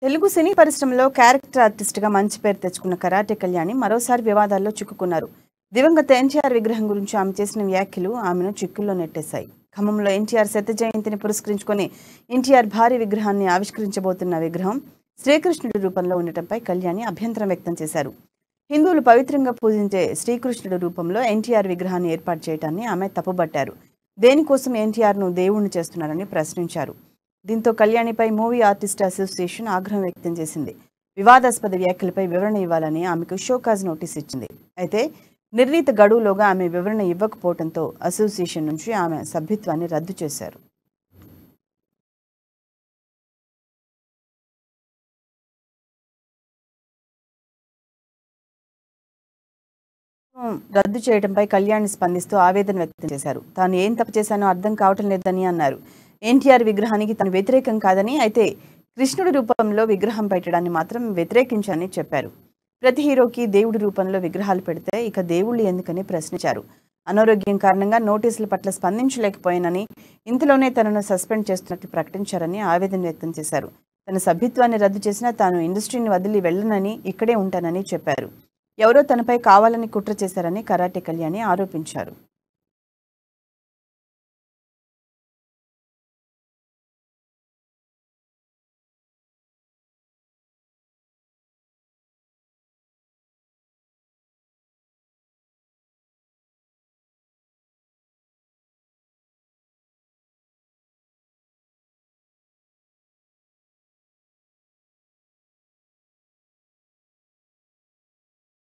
తెలుగు సినీ పరిశ్రమలో క్యారెక్టర్ ఆర్టిస్ట్‌గా మంచి పేరు తెచ్చుకున్న కరాటే కళ్యాణి మరోసారి వివాదాల్లో చిక్కుకున్నారు. దివంగత ఎన్టీఆర్ విగ్రహం గురించి ఆమె చేసిన వ్యాఖ్యలు ఆమెను చిక్కుల్లో నెట్టేశాయి. ఖమ్మంలో ఎన్టీఆర్ శత జయంతిని పురస్కరించుకొని ఎన్టీఆర్ భారీ విగ్రహాన్ని ఆవిష్కరించబోతున్న విగ్రహం శ్రీకృష్ణుడి రూపంలో ఉండటంపై కళ్యాణి అభ్యంతరం వ్యక్తం చేశారు. హిందువులు పవిత్రంగా పూజించే శ్రీకృష్ణుడి రూపంలో ఎన్టీఆర్ విగ్రహాన్ని ఏర్పాటు చేయడాన్ని ఆమె తప్పుబట్టారు. దేనికోసం ఎన్టీఆర్ను దేవుణ్ణి చేస్తున్నారని ప్రశ్నించారు. దీంతో కళ్యాణిపై మూవీ ఆర్టిస్ట్ అసోసియేషన్ ఆగ్రహం వ్యక్తం చేసింది. వివాదాస్పద వ్యాఖ్యలపై వివరణ ఇవ్వాలని ఆమెకు షోకాజ్ నోటీస్ ఇచ్చింది. అయితే నిర్ణీత గడువులోగా ఆమె వివరణ ఇవ్వకపోవడంతో అసోసియేషన్ నుంచి ఆమె సభ్యత్వాన్ని రద్దు చేశారు. రద్దు చేయడంపై కళ్యాణి స్పందిస్తూ ఆవేదన వ్యక్తం చేశారు. తాను ఏం తప్పు చేశానో అర్థం కావటం లేదని అన్నారు. ఎన్టీఆర్ విగ్రహానికి తను వ్యతిరేకం కాదని, అయితే కృష్ణుడి రూపంలో విగ్రహం పెట్టడాన్ని మాత్రం వ్యతిరేకించాలని చెప్పారు. ప్రతి హీరోకి దేవుడి రూపంలో విగ్రహాలు పెడితే ఇక దేవుళ్ళు ఎందుకని ప్రశ్నించారు. అనారోగ్యం కారణంగా నోటీసుల పట్ల స్పందించలేకపోయానని, ఇంతలోనే తనను సస్పెండ్ చేస్తున్నట్లు ప్రకటించారని ఆవేదన వ్యక్తం చేశారు. తన సభ్యత్వాన్ని రద్దు చేసినా తాను ఇండస్ట్రీని వదిలి వెళ్లనని, ఇక్కడే ఉంటానని చెప్పారు. ఎవరో తనపై కావాలని కుట్ర చేశారని కరాటే కళ్యాణి ఆరోపించారు.